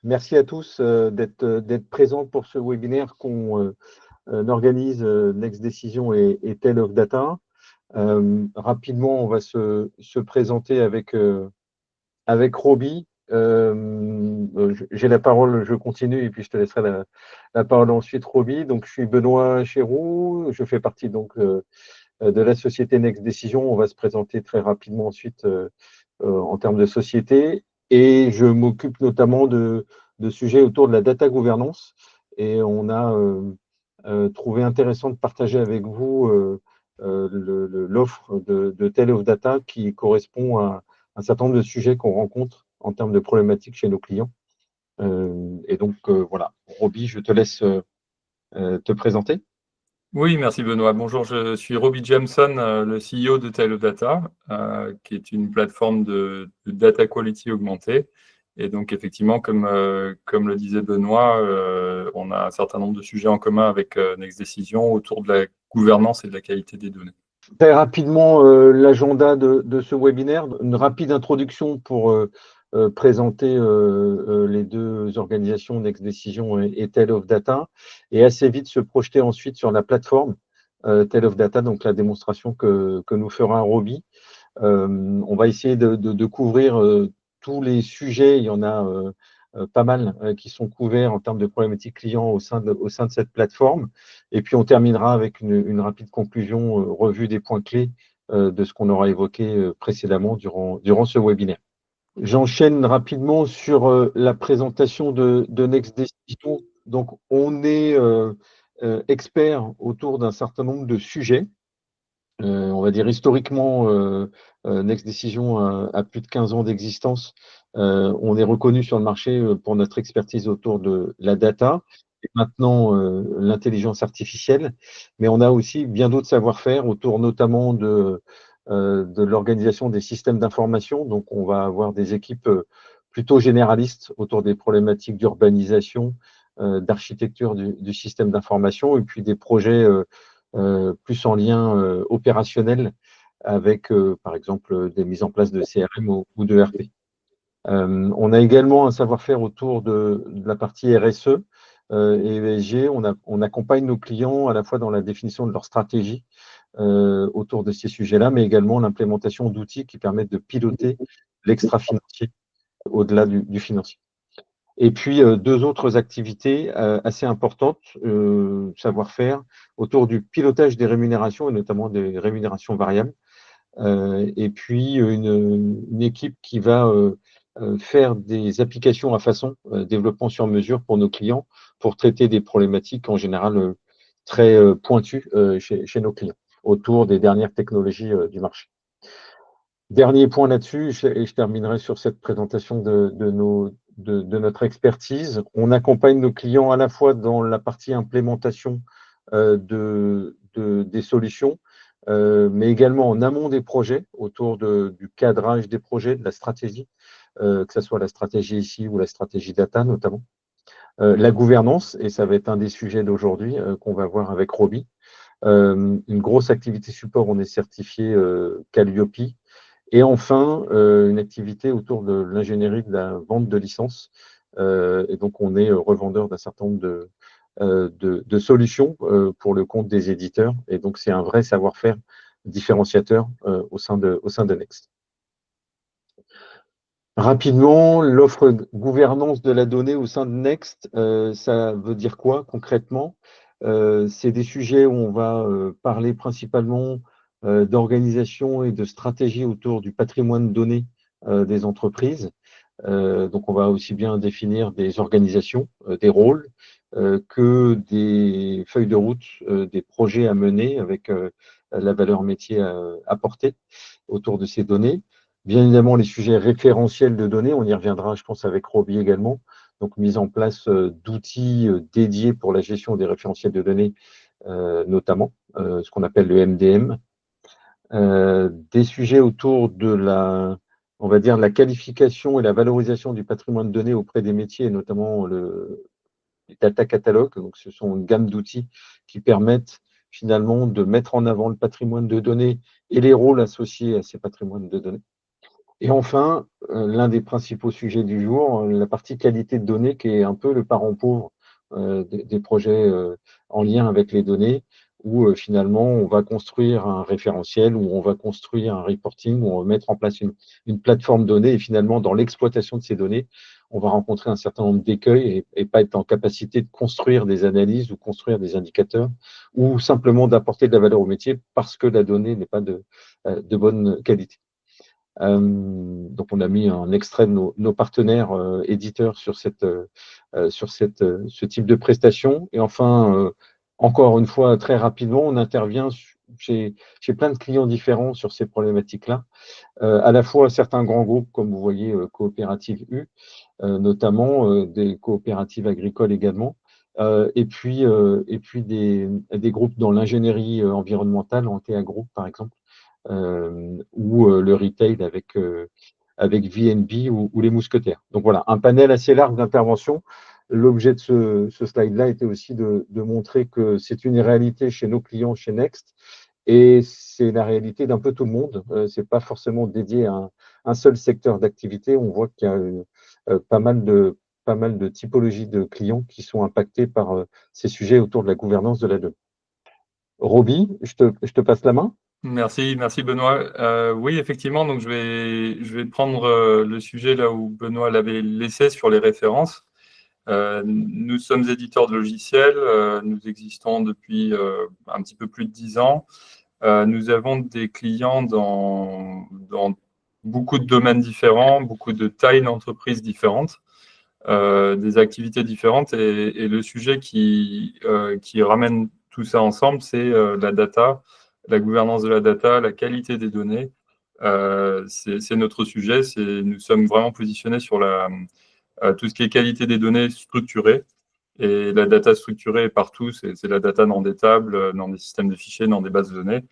Merci à tous d'être présents pour ce webinaire qu'on organise Next Decision et Tale of Data. Rapidement, on va se présenter avec Roby. J'ai la parole, je continue et puis je te laisserai la parole ensuite, Roby. Donc, je suis Benoît Chéroux, je fais partie de la société Next Decision. On va se présenter très rapidement ensuite en termes de société. Et je m'occupe notamment de sujets autour de la data gouvernance. Et on a trouvé intéressant de partager avec vous l'offre de Tale of Data qui correspond à un certain nombre de sujets qu'on rencontre en termes de problématiques chez nos clients. Et donc, voilà. Roby, je te laisse te présenter. Oui, merci Benoît. Bonjour, je suis Roby Jameson, le CEO de Tale of Data, qui est une plateforme de data quality augmentée. Et donc, effectivement, comme le disait Benoît, on a un certain nombre de sujets en commun avec Next Decision autour de la gouvernance et de la qualité des données. Très rapidement, l'agenda de ce webinaire, une rapide introduction pour présenter les deux organisations Next Decision et Tale of Data, et assez vite se projeter ensuite sur la plateforme Tale of Data, donc la démonstration que nous fera Roby. On va essayer de couvrir tous les sujets. Il y en a pas mal qui sont couverts en termes de problématiques clients au sein de cette plateforme. Et puis, on terminera avec une rapide conclusion, revue des points clés de ce qu'on aura évoqué précédemment durant ce webinaire. J'enchaîne rapidement sur la présentation de Next Decision. Donc, on est expert autour d'un certain nombre de sujets. On va dire historiquement, Next Decision a plus de 15 ans d'existence. On est reconnu sur le marché pour notre expertise autour de la data et maintenant l'intelligence artificielle. Mais on a aussi bien d'autres savoir-faire autour notamment de l'organisation des systèmes d'information. Donc, on va avoir des équipes plutôt généralistes autour des problématiques d'urbanisation, d'architecture du système d'information et puis des projets plus en lien opérationnel avec, par exemple, des mises en place de CRM ou de RP. On a également un savoir-faire autour de la partie RSE et ESG. On accompagne nos clients à la fois dans la définition de leur stratégie autour de ces sujets-là, mais également l'implémentation d'outils qui permettent de piloter l'extra-financier au-delà du financier. Et puis, deux autres activités assez importantes, savoir-faire, autour du pilotage des rémunérations, et notamment des rémunérations variables. Et puis, une équipe qui va faire des applications à façon, développement sur mesure pour nos clients, pour traiter des problématiques en général très pointues chez nos clients, autour des dernières technologies du marché. Dernier point là-dessus, et je terminerai sur cette présentation de notre expertise. On accompagne nos clients à la fois dans la partie implémentation des solutions, mais également en amont des projets, autour du cadrage des projets, de la stratégie, que ce soit la stratégie ici ou la stratégie data notamment. La gouvernance, et ça va être un des sujets d'aujourd'hui qu'on va voir avec Roby. Une grosse activité support, on est certifié Calliope. Et enfin, une activité autour de l'ingénierie de la vente de licences. Et donc, on est revendeur d'un certain nombre de solutions pour le compte des éditeurs. Et donc, c'est un vrai savoir-faire différenciateur au sein de Next. Rapidement, l'offre gouvernance de la donnée au sein de Next, ça veut dire quoi concrètement? C'est des sujets où on va parler principalement d'organisation et de stratégie autour du patrimoine de données des entreprises. Donc, on va aussi bien définir des organisations, des rôles, que des feuilles de route, des projets à mener avec la valeur métier à porter autour de ces données. Bien évidemment, les sujets référentiels de données, on y reviendra, je pense, avec Roby également. Donc, mise en place d'outils dédiés pour la gestion des référentiels de données, notamment, ce qu'on appelle le MDM. Des sujets autour de on va dire, la qualification et la valorisation du patrimoine de données auprès des métiers, et notamment les data catalogues. Donc, ce sont une gamme d'outils qui permettent finalement de mettre en avant le patrimoine de données et les rôles associés à ces patrimoines de données. Et enfin, l'un des principaux sujets du jour, la partie qualité de données, qui est un peu le parent pauvre des projets en lien avec les données, où finalement on va construire un référentiel, où on va construire un reporting, où on va mettre en place une plateforme donnée, et finalement dans l'exploitation de ces données, on va rencontrer un certain nombre d'écueils et pas être en capacité de construire des analyses ou construire des indicateurs, ou simplement d'apporter de la valeur au métier parce que la donnée n'est pas de bonne qualité. Donc, on a mis un extrait de nos partenaires éditeurs sur ce type de prestation. Et enfin, encore une fois, très rapidement, on intervient chez plein de clients différents sur ces problématiques-là. À la fois certains grands groupes, comme vous voyez, Coopérative U, notamment des coopératives agricoles également. Et puis des groupes dans l'ingénierie environnementale, Antea Group par exemple, ou le retail avec VNB ou les mousquetaires. Donc voilà, un panel assez large d'interventions. L'objet de ce slide-là était aussi de montrer que c'est une réalité chez nos clients, chez Next, et c'est la réalité d'un peu tout le monde. Ce n'est pas forcément dédié à un seul secteur d'activité. On voit qu'il y a pas mal de typologies de clients qui sont impactés par ces sujets autour de la gouvernance de la donnée. Roby, je te passe la main. Merci Benoît. Oui, effectivement, donc je vais prendre le sujet là où Benoît l'avait laissé sur les références. Nous sommes éditeurs de logiciels, nous existons depuis un petit peu plus de 10 ans. Nous avons des clients dans beaucoup de domaines différents, beaucoup de tailles d'entreprises différentes, des activités différentes. Et le sujet qui ramène tout ça ensemble, c'est la data, la gouvernance de la data, la qualité des données. C'est notre sujet. Nous sommes vraiment positionnés sur tout ce qui est qualité des données structurées. Et la data structurée est partout. C'est la data dans des tables, dans des systèmes de fichiers, dans des bases de données.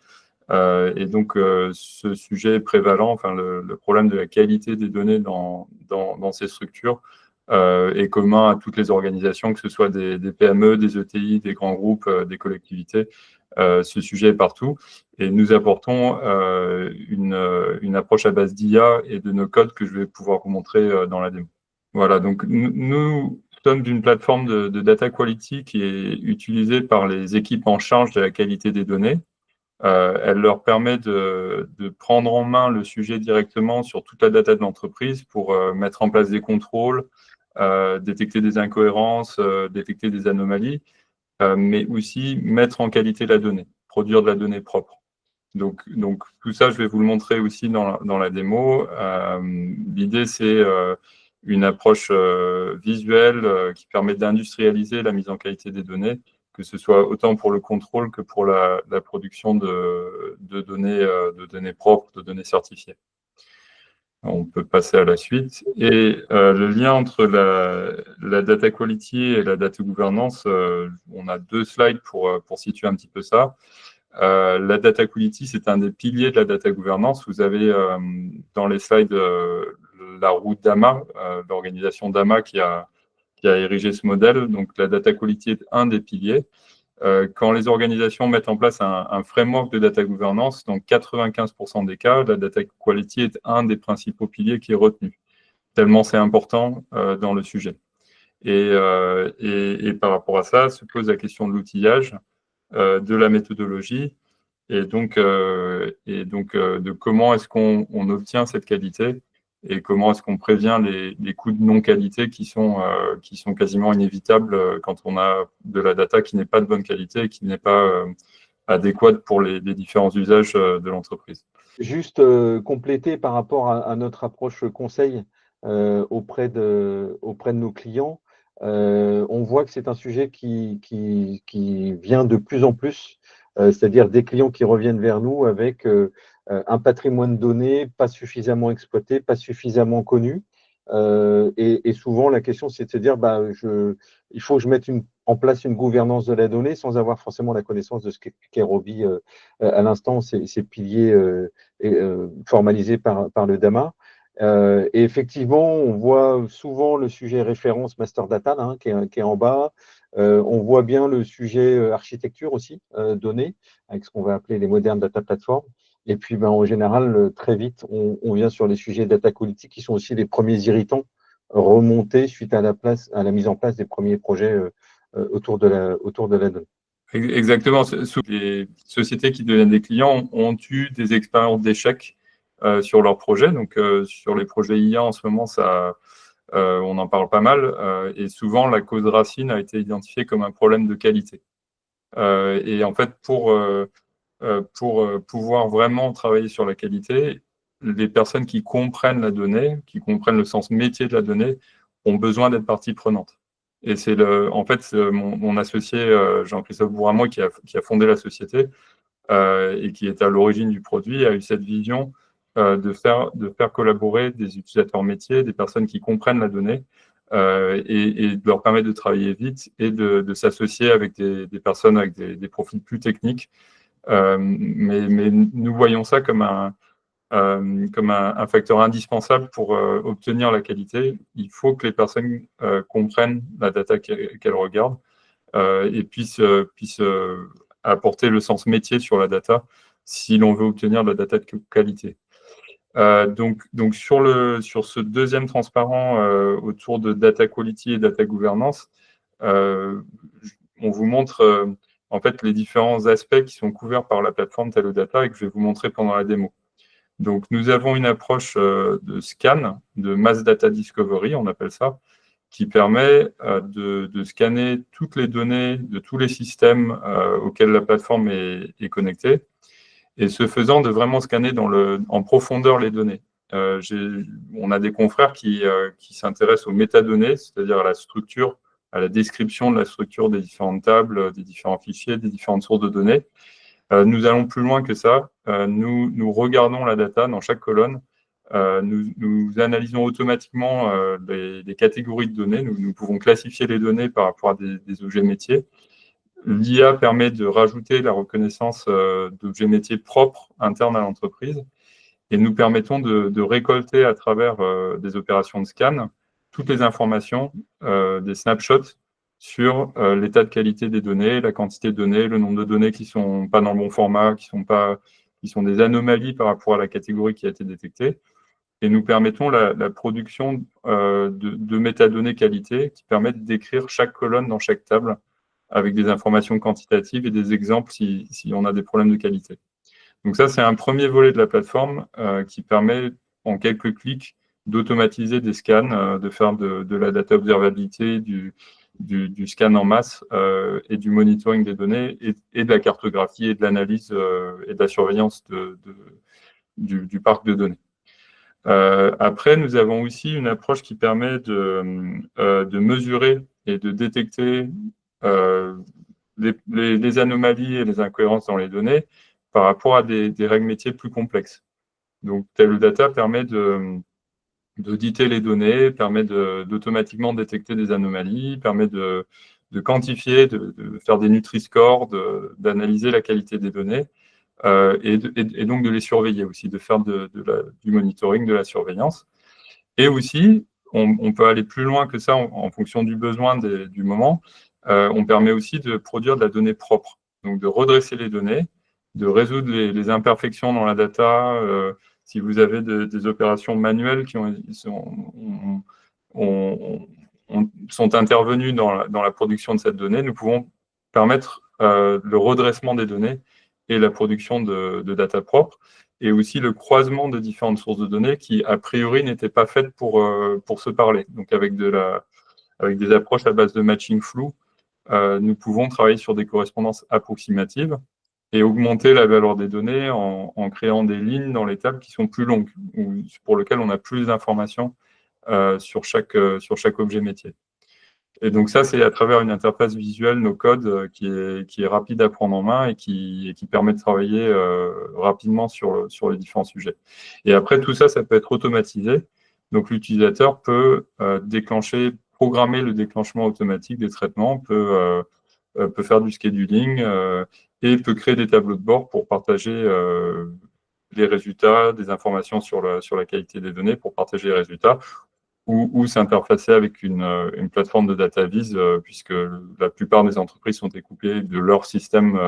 Et donc, ce sujet est prévalent, enfin, le problème de la qualité des données dans ces structures est commun à toutes les organisations, que ce soit des PME, des ETI, des grands groupes, des collectivités. Ce sujet est partout. Et nous apportons une approche à base d'IA et de nos codes que je vais pouvoir vous montrer dans la démo. Voilà, donc nous sommes d'une plateforme de data quality qui est utilisée par les équipes en charge de la qualité des données. Elle leur permet de prendre en main le sujet directement sur toute la data de l'entreprise pour mettre en place des contrôles, détecter des incohérences, détecter des anomalies, mais aussi mettre en qualité la donnée, produire de la donnée propre. Donc tout ça, je vais vous le montrer aussi dans la démo. L'idée, c'est une approche visuelle qui permet d'industrialiser la mise en qualité des données, que ce soit autant pour le contrôle que pour la production de données propres, de données certifiées. On peut passer à la suite. Et le lien entre la data quality et la data gouvernance, on a 2 slides pour situer un petit peu ça. La data quality, c'est un des piliers de la data gouvernance. Vous avez dans les slides la roue DAMA, l'organisation DAMA qui a érigé ce modèle. Donc, la data quality est un des piliers. Quand les organisations mettent en place un framework de data gouvernance, dans 95% des cas, la data quality est un des principaux piliers qui est retenu, tellement c'est important dans le sujet. Et par rapport à ça, se pose la question de l'outillage, de la méthodologie, et donc de comment est-ce qu'on obtient cette qualité et comment est-ce qu'on prévient les coûts de non-qualité qui sont quasiment inévitables quand on a de la data qui n'est pas de bonne qualité et qui n'est pas adéquate pour les différents usages de l'entreprise. Juste compléter par rapport à notre approche conseil auprès de nos clients, on voit que c'est un sujet qui vient de plus en plus, c'est-à-dire des clients qui reviennent vers nous avec un patrimoine de données pas suffisamment exploité, pas suffisamment connu. Et souvent, la question, c'est de se dire, il faut que je mette en place une gouvernance de la donnée sans avoir forcément la connaissance de ce qu'est Roby à l'instant, ces piliers formalisés par le DAMA. Et effectivement, on voit souvent le sujet référence master data là, qui est en bas. On voit bien le sujet architecture aussi, données, avec ce qu'on va appeler les modernes data platforms. Et puis, ben, en général, très vite, on vient sur les sujets data quality qui sont aussi les premiers irritants remontés suite à la mise en place des premiers projets autour de la donnée. Exactement. Les sociétés qui deviennent des clients ont eu des expériences d'échec sur leurs projets. Donc, sur les projets IA, en ce moment, on en parle pas mal. Et souvent, la cause racine a été identifiée comme un problème de qualité. Et en fait, pour pouvoir vraiment travailler sur la qualité, les personnes qui comprennent la donnée, qui comprennent le sens métier de la donnée, ont besoin d'être partie prenante. Et c'est en fait, mon associé Jean-Christophe Bourramoy qui a fondé la société et qui est à l'origine du produit, a eu cette vision de faire collaborer des utilisateurs métiers, des personnes qui comprennent la donnée et de leur permettre de travailler vite et de s'associer avec des personnes avec des profils plus techniques. Mais nous voyons ça comme un facteur indispensable pour obtenir la qualité. Il faut que les personnes comprennent la data qu'elles regardent et puissent apporter le sens métier sur la data si l'on veut obtenir de la data de qualité. Donc sur ce deuxième transparent autour de data quality et data governance, on vous montre en fait les différents aspects qui sont couverts par la plateforme Talodata et que je vais vous montrer pendant la démo. Donc nous avons une approche de scan, de mass data discovery, on appelle ça, qui permet de scanner toutes les données de tous les systèmes auxquels la plateforme est connectée, et ce faisant, de vraiment scanner en profondeur les données. On a des confrères qui s'intéressent aux métadonnées, c'est-à-dire à la structure, à la description de la structure des différentes tables, des différents fichiers, des différentes sources de données. Nous allons plus loin que ça. Nous regardons la data dans chaque colonne. Nous analysons automatiquement les catégories de données. Nous pouvons classifier les données par rapport à des objets métiers. L'IA permet de rajouter la reconnaissance d'objets métiers propres internes à l'entreprise et nous permettons de récolter à travers des opérations de scan toutes les informations, des snapshots sur l'état de qualité des données, la quantité de données, le nombre de données qui ne sont pas dans le bon format, qui sont des anomalies par rapport à la catégorie qui a été détectée. Et nous permettons la production de métadonnées qualité qui permettent d'écrire chaque colonne dans chaque table avec des informations quantitatives et des exemples si on a des problèmes de qualité. Donc ça, c'est un premier volet de la plateforme qui permet en quelques clics d'automatiser des scans, de faire de la data observabilité, du scan en masse et du monitoring des données et de la cartographie et de l'analyse et de la surveillance du parc de données. Après, nous avons aussi une approche qui permet de mesurer et de détecter les anomalies et les incohérences dans les données par rapport à des règles métiers plus complexes. Donc, Talodata permet d'auditer les données, permet d'automatiquement détecter des anomalies, permet de quantifier, de faire des Nutri-Scores, d'analyser la qualité des données et donc de les surveiller aussi, de faire du monitoring, de la surveillance. Et aussi, on peut aller plus loin que ça en fonction du besoin du moment. On permet aussi de produire de la donnée propre, donc de redresser les données, de résoudre les imperfections dans la data. Si vous avez des opérations manuelles qui sont intervenues dans la production de cette donnée, nous pouvons permettre le redressement des données et la production de data propre, et aussi le croisement de différentes sources de données qui, a priori, n'étaient pas faites pour se parler. Donc, avec des approches à base de matching flou, nous pouvons travailler sur des correspondances approximatives et augmenter la valeur des données en créant des lignes dans les tables qui sont plus longues, ou pour lesquelles on a plus d'informations sur chaque objet métier. Et donc ça, c'est à travers une interface visuelle, no code, qui est rapide à prendre en main et qui permet de travailler rapidement sur les différents sujets. Et après, tout ça, ça peut être automatisé. Donc l'utilisateur peut programmer le déclenchement automatique des traitements, peut faire du scheduling et peut créer des tableaux de bord pour partager les résultats, des informations sur la qualité des données, pour partager les résultats, ou s'interfacer avec une plateforme de data vise, puisque la plupart des entreprises sont découpées de leur système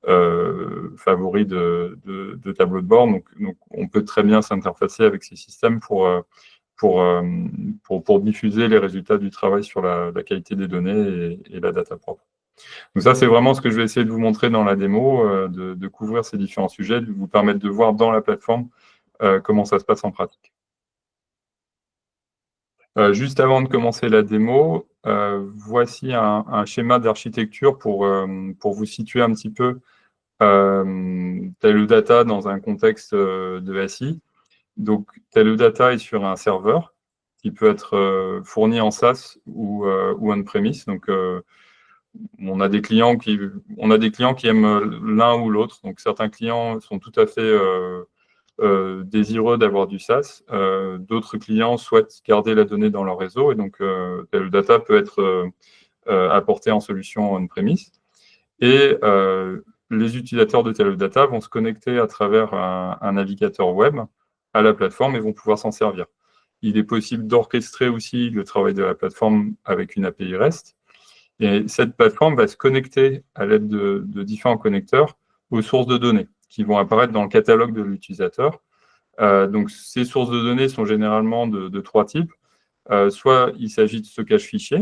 favoris de tableau de bord. Donc, on peut très bien s'interfacer avec ces systèmes pour diffuser les résultats du travail sur la qualité des données et la data propre. Donc ça, c'est vraiment ce que je vais essayer de vous montrer dans la démo, de couvrir ces différents sujets, de vous permettre de voir dans la plateforme comment ça se passe en pratique. Juste avant de commencer la démo, voici un schéma d'architecture pour vous situer un petit peu Teledata dans un contexte de SI. Donc, Teledata est sur un serveur qui peut être fourni en SaaS ou on-premise. Donc, on a des clients qui aiment l'un ou l'autre. Donc, certains clients sont tout à fait désireux d'avoir du SaaS. D'autres clients souhaitent garder la donnée dans leur réseau. Et donc, Teledata peut être apporté en solution on-premise. Et les utilisateurs de Teledata vont se connecter à travers un navigateur web à la plateforme et vont pouvoir s'en servir. Il est possible d'orchestrer aussi le travail de la plateforme avec une API REST. Et cette plateforme va se connecter à l'aide de différents connecteurs aux sources de données qui vont apparaître dans le catalogue de l'utilisateur. Donc, ces sources de données sont généralement de trois types. Soit il s'agit de stockage fichier,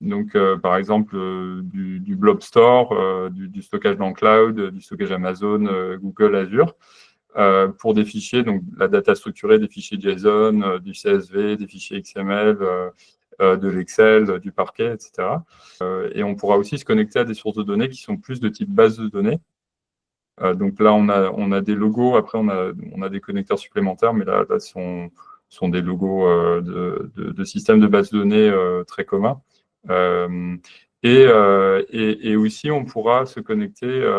donc par exemple du Blob Store, du stockage dans le cloud, du stockage Amazon, Google, Azure, pour des fichiers, donc la data structurée, des fichiers JSON, du CSV, des fichiers XML, de l'Excel, du Parquet, etc. Et on pourra aussi se connecter à des sources de données qui sont plus de type base de données. Donc là, on a des logos, après on a des connecteurs supplémentaires, mais là sont des logos de systèmes de base de données très communs. Et aussi, on pourra se connecter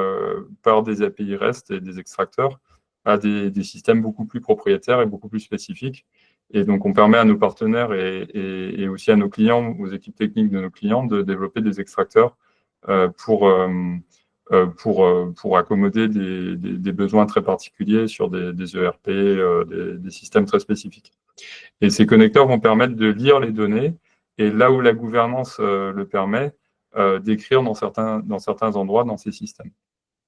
par des API REST et des extracteurs à des systèmes beaucoup plus propriétaires et beaucoup plus spécifiques. Et donc, on permet à nos partenaires et aussi à nos clients, aux équipes techniques de nos clients, de développer des extracteurs pour accommoder des besoins très particuliers sur des ERP, des systèmes très spécifiques. Et ces connecteurs vont permettre de lire les données et là où la gouvernance le permet, d'écrire dans certains endroits dans ces systèmes.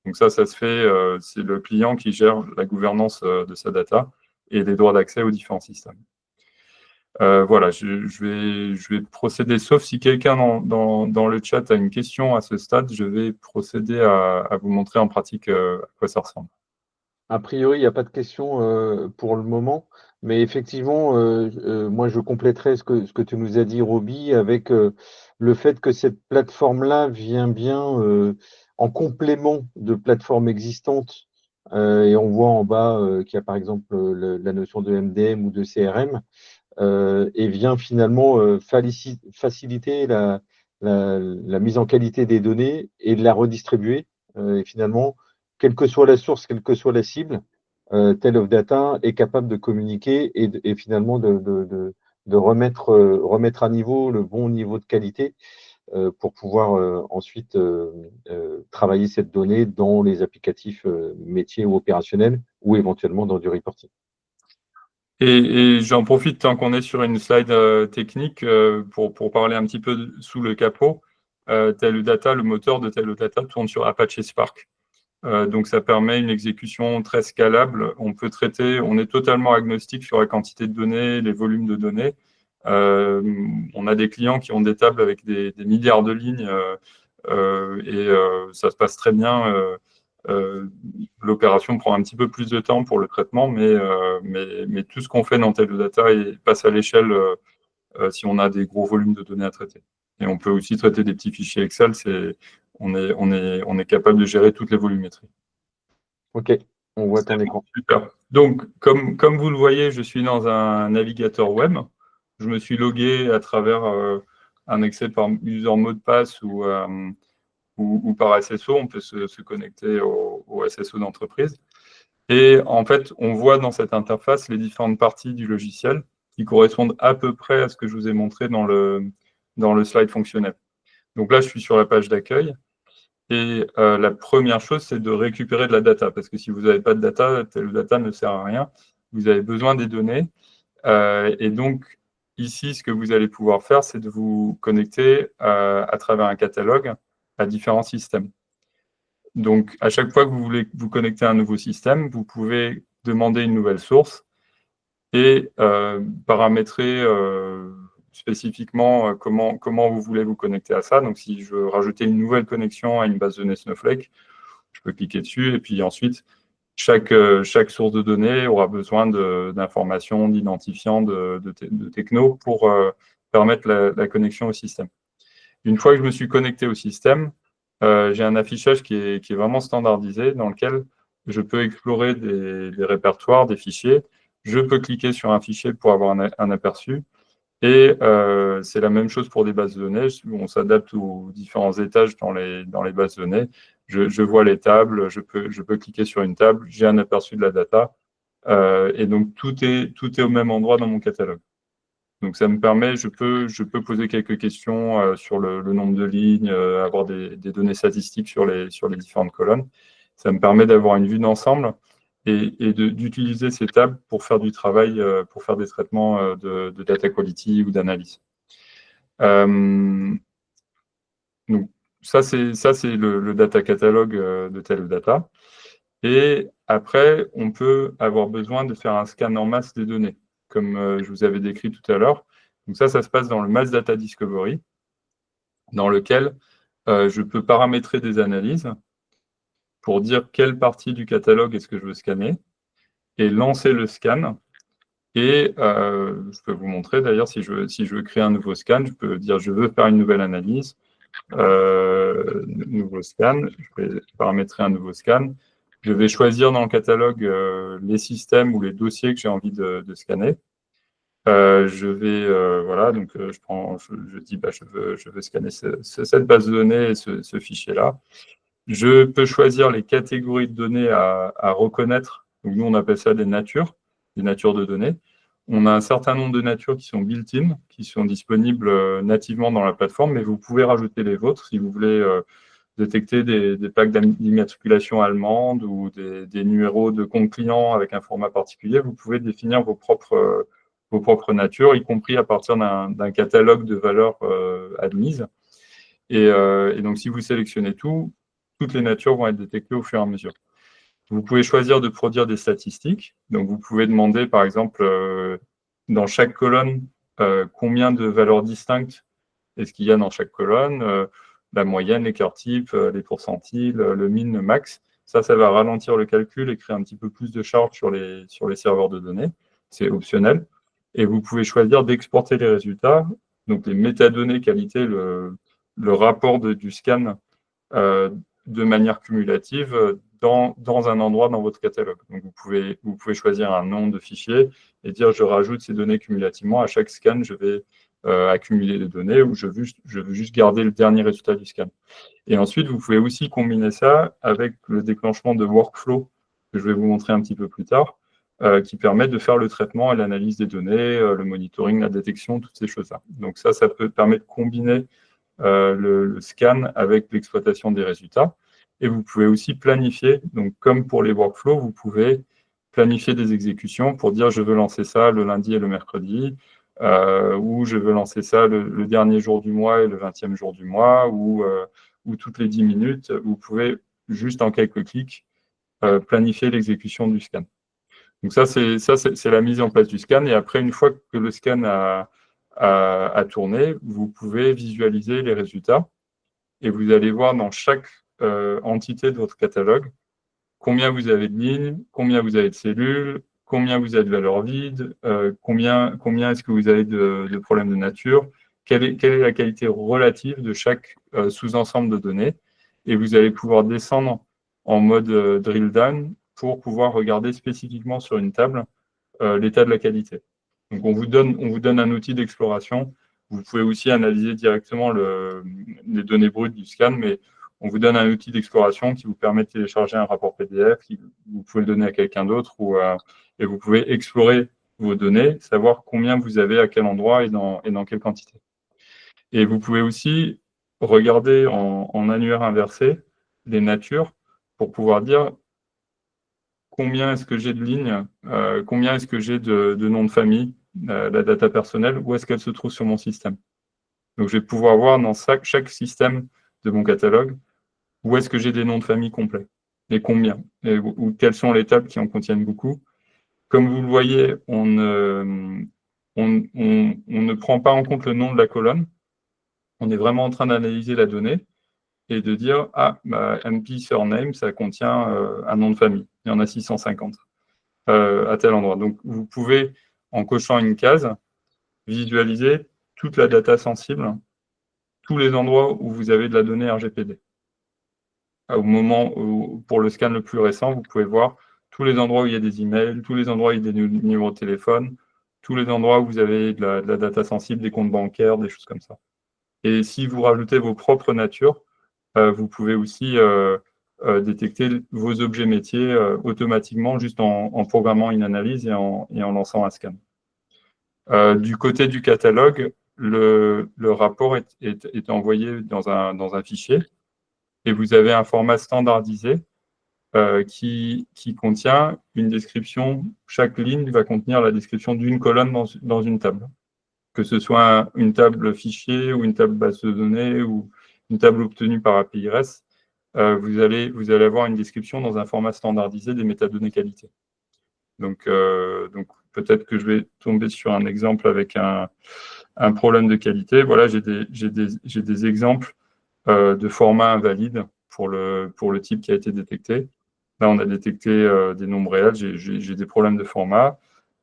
Donc ça se fait, c'est le client qui gère la gouvernance de sa data et les droits d'accès aux différents systèmes. Voilà, je vais procéder, sauf si quelqu'un dans le chat a une question à ce stade, je vais procéder à vous montrer en pratique à quoi ça ressemble. A priori, il n'y a pas de questions pour le moment, mais effectivement, moi je compléterai ce que tu nous as dit, Roby, avec le fait que cette plateforme-là vient bien en complément de plateformes existantes. Et on voit en bas qu'il y a par exemple la notion de MDM ou de CRM, et vient finalement faciliter la mise en qualité des données et de la redistribuer. Et finalement, quelle que soit la source, quelle que soit la cible, Tale of Data est capable de communiquer et finalement de remettre à niveau le bon niveau de qualité pour pouvoir ensuite travailler cette donnée dans les applicatifs métiers ou opérationnels ou éventuellement dans du reporting. Et j'en profite tant qu'on est sur une slide technique pour parler un petit peu sous le capot. Teledata, le moteur de Teledata tourne sur Apache Spark. Donc ça permet une exécution très scalable. On peut traiter, on est totalement agnostique sur la quantité de données, les volumes de données. On a des clients qui ont des tables avec des milliards de lignes et ça se passe très bien. L'opération prend un petit peu plus de temps pour le traitement, mais tout ce qu'on fait dans Teledata passe à l'échelle si on a des gros volumes de données à traiter. Et on peut aussi traiter des petits fichiers Excel. On est capable de gérer toutes les volumétries. Ok, on voit ton écran. Super. Donc, comme vous le voyez, je suis dans un navigateur web. Je me suis logué à travers un accès par user mot de passe ou par SSO. On peut se connecter au SSO d'entreprise. Et en fait, on voit dans cette interface les différentes parties du logiciel qui correspondent à peu près à ce que je vous ai montré dans le slide fonctionnel. Donc là, je suis sur la page d'accueil. Et la première chose, c'est de récupérer de la data. Parce que si vous n'avez pas de data, le data ne sert à rien. Vous avez besoin des données. Et donc, ici, ce que vous allez pouvoir faire, c'est de vous connecter à travers un catalogue à différents systèmes. Donc, à chaque fois que vous voulez vous connecter à un nouveau système, vous pouvez demander une nouvelle source et paramétrer spécifiquement comment vous voulez vous connecter à ça. Donc, si je veux rajouter une nouvelle connexion à une base de données Snowflake, je peux cliquer dessus et puis ensuite, chaque source de données aura besoin d'informations, d'identifiants, de techno pour permettre la connexion au système. Une fois que je me suis connecté au système, j'ai un affichage qui est vraiment standardisé dans lequel je peux explorer des répertoires, des fichiers. Je peux cliquer sur un fichier pour avoir un aperçu. Et c'est la même chose pour des bases de données. On s'adapte aux différents étages dans les bases de données. Je vois les tables, je peux cliquer sur une table, j'ai un aperçu de la data. Et donc, tout est au même endroit dans mon catalogue. Donc, ça me permet, je peux poser quelques questions sur le nombre de lignes, avoir des données statistiques sur les différentes colonnes. Ça me permet d'avoir une vue d'ensemble et d'utiliser ces tables pour faire du travail, pour faire des traitements de data quality ou d'analyse. Donc, ça, c'est le data catalogue de TeleData. Et après, on peut avoir besoin de faire un scan en masse des données, comme je vous avais décrit tout à l'heure. Donc ça se passe dans le Mass Data Discovery, dans lequel je peux paramétrer des analyses pour dire quelle partie du catalogue est-ce que je veux scanner, et lancer le scan. Et je peux vous montrer d'ailleurs, si je veux créer un nouveau scan, je peux dire je veux faire une nouvelle analyse, nouveau scan, je vais paramétrer un nouveau scan. Je vais choisir dans le catalogue les systèmes ou les dossiers que j'ai envie de scanner. Je vais, voilà, donc je dis je veux scanner cette base de données et ce fichier-là. Je peux choisir les catégories de données à reconnaître. Donc, nous, on appelle ça des natures de données. On a un certain nombre de natures qui sont built-in, qui sont disponibles nativement dans la plateforme, mais vous pouvez rajouter les vôtres si vous voulez détecter des plaques d'immatriculation allemande ou des numéros de compte client avec un format particulier. Vous pouvez définir vos propres natures, y compris à partir d'un catalogue de valeurs admises. Et donc, si vous sélectionnez toutes les natures vont être détectées au fur et à mesure. Vous pouvez choisir de produire des statistiques. Donc, vous pouvez demander, par exemple, dans chaque colonne, combien de valeurs distinctes est-ce qu'il y a dans chaque colonne, la moyenne, l'écart type, les pourcentiles, le min, le max. Ça va ralentir le calcul et créer un petit peu plus de charge sur les serveurs de données. C'est optionnel. Et vous pouvez choisir d'exporter les résultats, donc les métadonnées qualité, le rapport du scan de manière cumulative dans un endroit dans votre catalogue. Donc, vous pouvez choisir un nom de fichier et dire je rajoute ces données cumulativement. À chaque scan, je vais accumuler les données ou je veux juste garder le dernier résultat du scan. Et ensuite, vous pouvez aussi combiner ça avec le déclenchement de workflow que je vais vous montrer un petit peu plus tard, qui permet de faire le traitement et l'analyse des données, le monitoring, la détection, toutes ces choses-là. Donc ça peut permettre de combiner le scan avec l'exploitation des résultats. Et vous pouvez aussi planifier, donc comme pour les workflows, vous pouvez planifier des exécutions pour dire je veux lancer ça le lundi et le mercredi, ou je veux lancer ça le dernier jour du mois et le 20e jour du mois, ou toutes les 10 minutes. Vous pouvez, juste en quelques clics, planifier l'exécution du scan. Donc ça, c'est la mise en place du scan. Et après, une fois que le scan a tourné, vous pouvez visualiser les résultats et vous allez voir dans chaque entité de votre catalogue combien vous avez de lignes, combien vous avez de cellules, combien vous avez de valeurs vides, combien est-ce que vous avez de problèmes de nature, quelle est la qualité relative de chaque sous-ensemble de données. Et vous allez pouvoir descendre en mode drill down pour pouvoir regarder spécifiquement sur une table l'état de la qualité. Donc, on vous donne un outil d'exploration. Vous pouvez aussi analyser directement les données brutes du scan, mais on vous donne un outil d'exploration qui vous permet de télécharger un rapport PDF, vous pouvez le donner à quelqu'un d'autre, et vous pouvez explorer vos données, savoir combien vous avez à quel endroit et dans quelle quantité. Et vous pouvez aussi regarder en annuaire inversé les natures pour pouvoir dire combien est-ce que j'ai de lignes, combien est-ce que j'ai de noms de famille, la data personnelle, où est-ce qu'elle se trouve sur mon système. Donc, je vais pouvoir voir dans chaque système de mon catalogue où est-ce que j'ai des noms de famille complets et combien, ou quelles sont les tables qui en contiennent beaucoup. Comme vous le voyez, on ne prend pas en compte le nom de la colonne. On est vraiment en train d'analyser la donnée et de dire, ah, bah, MP surname, ça contient un nom de famille. Il y en a 650 à tel endroit. Donc, vous pouvez, en cochant une case, visualiser toute la data sensible, tous les endroits où vous avez de la donnée RGPD. Au moment où, pour le scan le plus récent, vous pouvez voir tous les endroits où il y a des emails, tous les endroits où il y a des numéros de téléphone, tous les endroits où vous avez de la data sensible, des comptes bancaires, des choses comme ça. Et si vous rajoutez vos propres natures, vous pouvez aussi détecter vos objets métiers automatiquement juste en programmant une analyse et en lançant un scan. Du côté du catalogue, le rapport est envoyé dans un fichier et vous avez un format standardisé qui contient une description. Chaque ligne va contenir la description d'une colonne dans une table, que ce soit une table fichier ou une table base de données ou une table obtenue par API REST. Vous allez avoir une description dans un format standardisé des métadonnées qualité. Donc peut-être que je vais tomber sur un exemple avec un problème de qualité. Voilà, j'ai des exemples de formats invalides pour le type qui a été détecté. Là, on a détecté des nombres réels. J'ai des problèmes de format.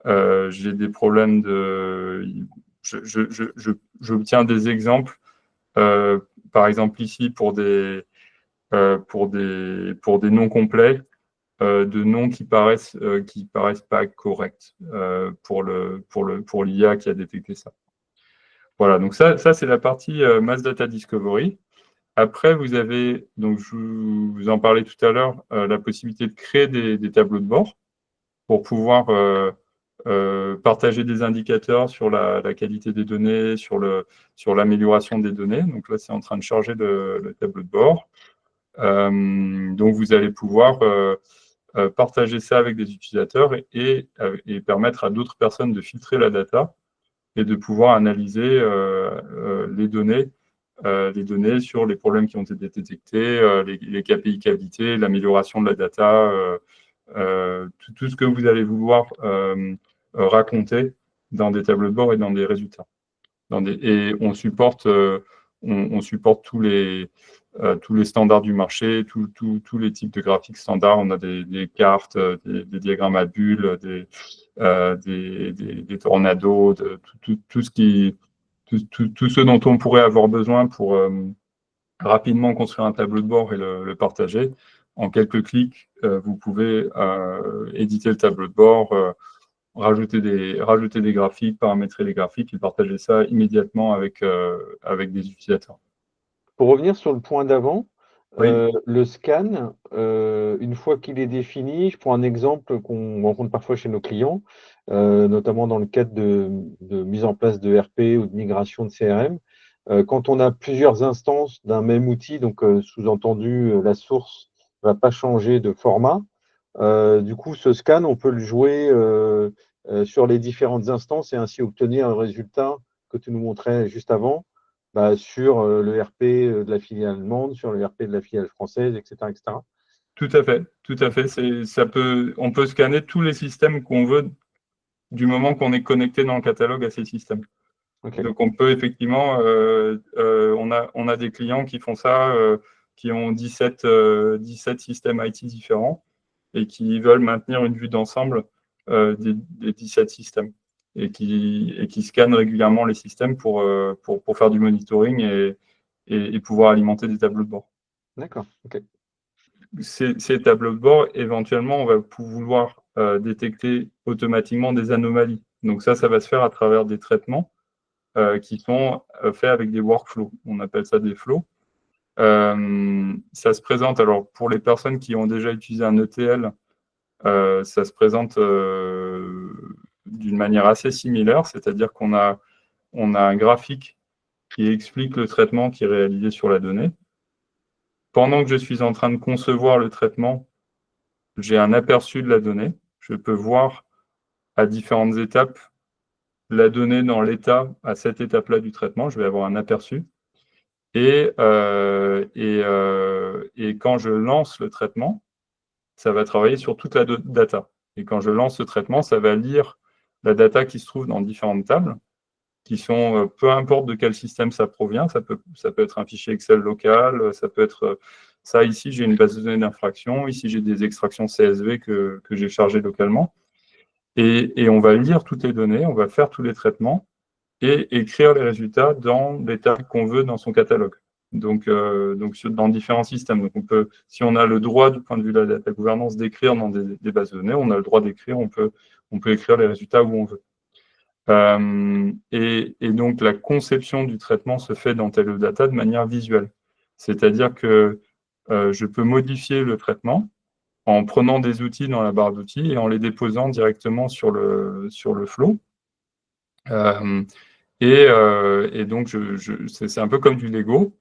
J'ai des problèmes de... J'obtiens des exemples, par exemple ici, pour des noms complets, de noms qui paraissent pas corrects pour l'IA qui a détecté ça. Voilà, donc ça c'est la partie Mass Data Discovery. Après, vous avez, donc je vous en parlais tout à l'heure, la possibilité de créer des tableaux de bord pour pouvoir partager des indicateurs sur la qualité des données, sur l'amélioration des données. Donc là, c'est en train de charger le tableau de bord. Donc vous allez pouvoir partager ça avec des utilisateurs et permettre à d'autres personnes de filtrer la data et de pouvoir analyser les données sur les problèmes qui ont été détectés, les KPI qualité, l'amélioration de la data, tout ce que vous allez vouloir raconter dans des tableaux de bord et dans des résultats. Et on supporte tous les standards du marché, tous les types de graphiques standards. On a des cartes, des diagrammes à bulles, des tornados, tout ce dont on pourrait avoir besoin pour rapidement construire un tableau de bord et le partager. En quelques clics, vous pouvez éditer le tableau de bord, rajouter des graphiques, paramétrer les graphiques et partager ça immédiatement avec des utilisateurs. Pour revenir sur le point d'avant, Oui. le scan, une fois qu'il est défini, je prends un exemple qu'on rencontre parfois chez nos clients, notamment dans le cadre de mise en place de RP ou de migration de CRM. Quand on a plusieurs instances d'un même outil, donc sous-entendu, la source ne va pas changer de format. Du coup, ce scan, on peut le jouer sur les différentes instances et ainsi obtenir un résultat que tu nous montrais juste avant, sur le RP de la filiale allemande, sur le RP de la filiale française, etc., etc. Tout à fait, tout à fait. On peut scanner tous les systèmes qu'on veut du moment qu'on est connecté dans le catalogue à ces systèmes. Okay. Donc on peut effectivement, on a des clients qui font ça, qui ont 17 systèmes IT différents et qui veulent maintenir une vue d'ensemble des 17 systèmes et qui scannent régulièrement les systèmes pour faire du monitoring et pouvoir alimenter des tableaux de bord. D'accord, ok. Ces tableaux de bord, éventuellement, on va vouloir détecter automatiquement des anomalies. Donc ça va se faire à travers des traitements qui sont faits avec des workflows. On appelle ça des flows. Ça se présente, alors pour les personnes qui ont déjà utilisé un ETL, ça se présente d'une manière assez similaire, c'est-à-dire qu'on a un graphique qui explique le traitement qui est réalisé sur la donnée. Pendant que je suis en train de concevoir le traitement, j'ai un aperçu de la donnée. Je peux voir à différentes étapes la donnée dans l'état à cette étape-là du traitement. Je vais avoir un aperçu. Et quand je lance le traitement, ça va travailler sur toute la data. Et quand je lance ce traitement, ça va lire la data qui se trouve dans différentes tables, qui sont, peu importe de quel système ça provient, ça peut être un fichier Excel local, ça peut être ça ici, j'ai une base de données d'infraction, ici j'ai des extractions CSV que j'ai chargées localement. Et on va lire toutes les données, on va faire tous les traitements et écrire les résultats dans les tables qu'on veut dans son catalogue. Donc dans différents systèmes. Donc on peut, si on a le droit du point de vue de la data gouvernance d'écrire dans des bases de données, on a le droit d'écrire, on peut écrire les résultats où on veut. Et donc la conception du traitement se fait dans TeleData de manière visuelle. C'est-à-dire que je peux modifier le traitement en prenant des outils dans la barre d'outils et en les déposant directement sur le flow. Et donc, c'est un peu comme du Lego.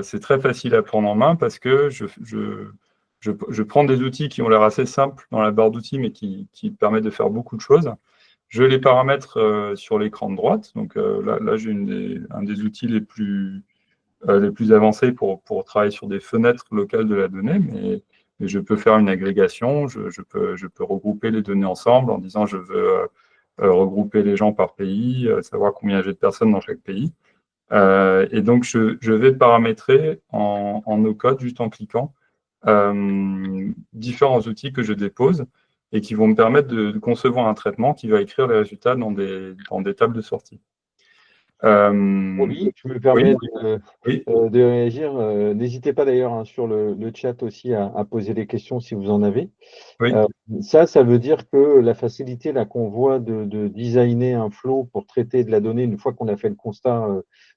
C'est très facile à prendre en main parce que je prends des outils qui ont l'air assez simples dans la barre d'outils, mais qui permettent de faire beaucoup de choses. Je les paramètre sur l'écran de droite. Donc là j'ai un des outils les plus avancés pour travailler sur des fenêtres locales de la donnée, mais je peux faire une agrégation, je peux regrouper les données ensemble en disant je veux regrouper les gens par pays, savoir combien j'ai de personnes dans chaque pays. Et donc, je vais paramétrer en no-code, juste en cliquant, différents outils que je dépose et qui vont me permettre de concevoir un traitement qui va écrire les résultats dans des tables de sortie. Oui, je me Oui, permets oui, de réagir. N'hésitez pas d'ailleurs, hein, sur le chat aussi à poser des questions si vous en avez. oui. Euh, ça veut dire que la facilité là qu'on voit de designer un flow pour traiter de la donnée une fois qu'on a fait le constat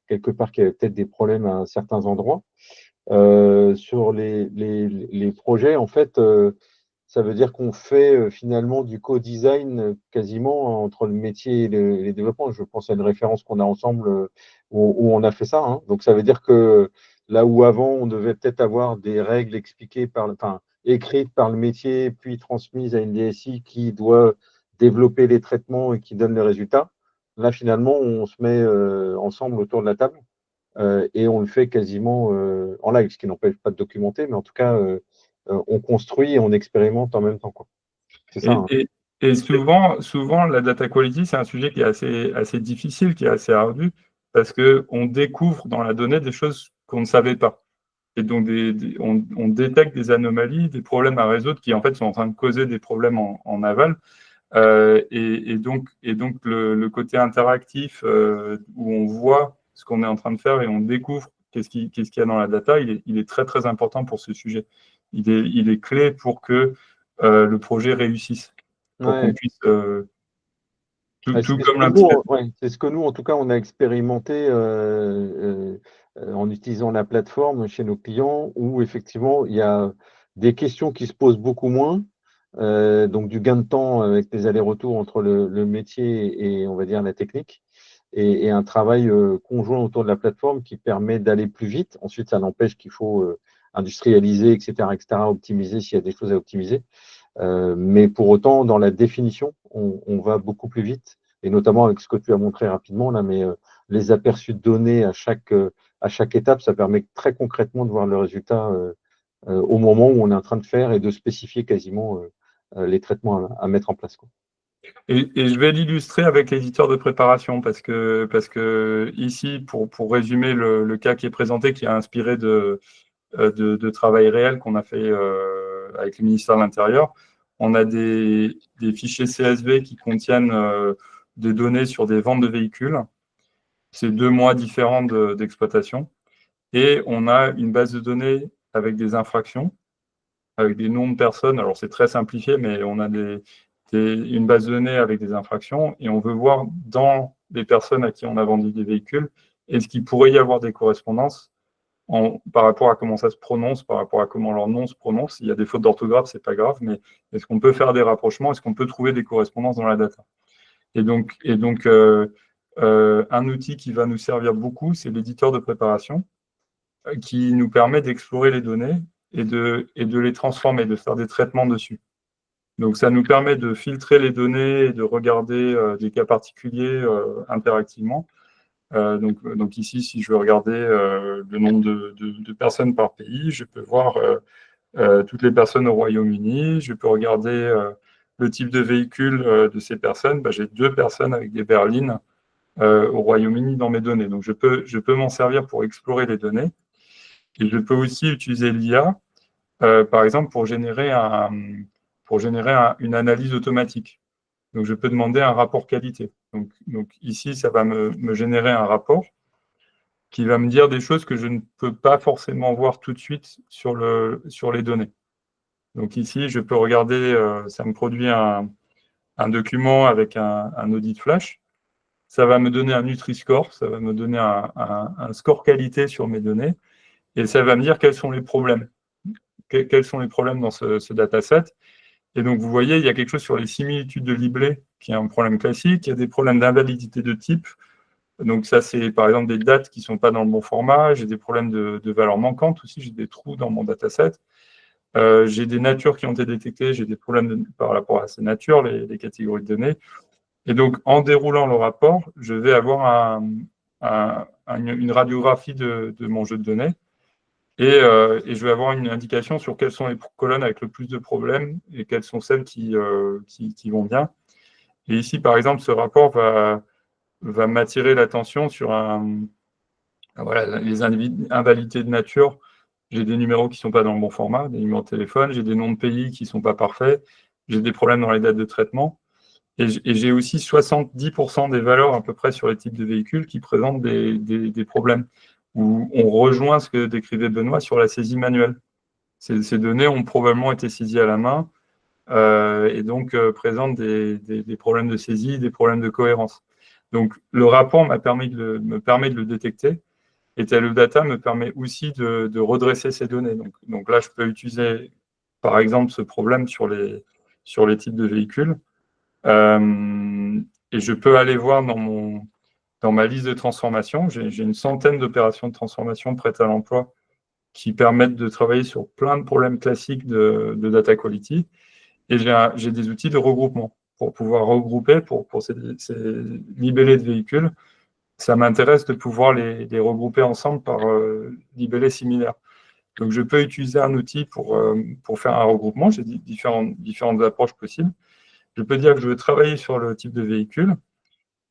quelque part qu'il y avait peut-être des problèmes à certains endroits. Sur les projets, en fait, ça veut dire qu'on fait finalement du co-design quasiment entre le métier et les développements. Je pense à une référence qu'on a ensemble où on a fait ça, hein. Donc ça veut dire que là où avant on devait peut-être avoir des règles expliquées enfin, écrites par le métier, puis transmises à une DSI qui doit développer les traitements et qui donne les résultats, là finalement on se met ensemble autour de la table et on le fait quasiment en live, ce qui n'empêche pas de documenter, mais en tout cas on construit et on expérimente en même temps, quoi. C'est ça, Et, hein. et- et souvent, la data quality, c'est un sujet qui est assez difficile, qui est assez ardu, parce qu'on découvre dans la donnée des choses qu'on ne savait pas. Et donc, on détecte des anomalies, des problèmes à résoudre qui, en fait, sont en train de causer des problèmes en aval. Et donc le côté interactif où on voit ce qu'on est en train de faire et on découvre qu'est-ce qu'il y a dans la data, il est très, très important pour ce sujet. Il est clé pour que le projet réussisse, pour qu'on Ouais. puisse, Ouais, tout c'est ce comme que nous, l'indicateur. ouais, c'est ce que nous, en tout cas, on a expérimenté en utilisant la plateforme chez nos clients, où effectivement, il y a des questions qui se posent beaucoup moins, donc du gain de temps avec des allers-retours entre le métier et, on va dire, la technique, et un travail conjoint autour de la plateforme qui permet d'aller plus vite. Ensuite, ça n'empêche qu'il faut industrialiser, etc., optimiser s'il y a des choses à optimiser. Mais pour autant, dans la définition, on va beaucoup plus vite, et notamment avec ce que tu as montré rapidement là, mais les aperçus de données à chaque étape, ça permet très concrètement de voir le résultat au moment où on est en train de faire et de spécifier quasiment les traitements à mettre en place, quoi. Et je vais l'illustrer avec l'éditeur de préparation parce que ici, pour résumer le cas qui est présenté, qui a inspiré de travail réel qu'on a fait avec le ministère de l'Intérieur, on a des fichiers CSV qui contiennent des données sur des ventes de véhicules. C'est 2 mois différents d'exploitation. Et on a une base de données avec des infractions, avec des noms de personnes. Alors, c'est très simplifié, mais on a une base de données avec des infractions et on veut voir dans les personnes à qui on a vendu des véhicules, est-ce qu'il pourrait y avoir des correspondances par rapport à comment ça se prononce, par rapport à comment leur nom se prononce. S'il y a des fautes d'orthographe, c'est pas grave, mais est-ce qu'on peut faire des rapprochements? Est-ce qu'on peut trouver des correspondances dans la data? Et donc, un outil qui va nous servir beaucoup, c'est l'éditeur de préparation, qui nous permet d'explorer les données et de les transformer, de faire des traitements dessus. Donc, ça nous permet de filtrer les données et de regarder des cas particuliers interactivement. Donc ici, si je veux regarder le nombre de personnes par pays, je peux voir toutes les personnes au Royaume-Uni. Je peux regarder le type de véhicule de ces personnes. J'ai 2 personnes avec des berlines au Royaume-Uni dans mes données. Donc je peux m'en servir pour explorer les données. Et je peux aussi utiliser l'IA, par exemple, pour générer une analyse automatique. Donc je peux demander un rapport qualité. Donc ici, ça va me générer un rapport qui va me dire des choses que je ne peux pas forcément voir tout de suite sur les données. Donc ici, je peux regarder, ça me produit un document avec un audit flash. Ça va me donner un Nutri-Score, ça va me donner un score qualité sur mes données, et ça va me dire quels sont les problèmes. Quels sont les problèmes dans ce dataset. Et donc, vous voyez, il y a quelque chose sur les similitudes de libellé qui est un problème classique. Il y a des problèmes d'invalidité de type. Donc ça, c'est par exemple des dates qui ne sont pas dans le bon format. J'ai des problèmes de valeurs manquantes aussi. J'ai des trous dans mon dataset. J'ai des natures qui ont été détectées. J'ai des problèmes par rapport à ces natures, les catégories de données. Et donc, en déroulant le rapport, je vais avoir une radiographie de mon jeu de données. Et je vais avoir une indication sur quelles sont les colonnes avec le plus de problèmes et quelles sont celles qui vont bien. Et ici, par exemple, ce rapport va m'attirer l'attention sur les invalidités de nature. J'ai des numéros qui ne sont pas dans le bon format, des numéros de téléphone, j'ai des noms de pays qui ne sont pas parfaits, j'ai des problèmes dans les dates de traitement. Et j'ai aussi 70% des valeurs à peu près sur les types de véhicules qui présentent des problèmes, où on rejoint ce que décrivait Benoît sur la saisie manuelle. Ces données ont probablement été saisies à la main et donc présentent des problèmes de saisie, des problèmes de cohérence. Donc le rapport me permet de le détecter, et TeleData me permet aussi de redresser ces données. Donc là, je peux utiliser par exemple ce problème sur les types de véhicules. Et je peux aller voir dans ma liste de transformation. J'ai une centaine d'opérations de transformation prêtes à l'emploi qui permettent de travailler sur plein de problèmes classiques de data quality. Et j'ai des outils de regroupement pour pouvoir regrouper pour ces libellés de véhicules. Ça m'intéresse de pouvoir les regrouper ensemble par libellés similaires. Donc, je peux utiliser un outil pour faire un regroupement. J'ai différentes approches possibles. Je peux dire que je veux travailler sur le type de véhicule.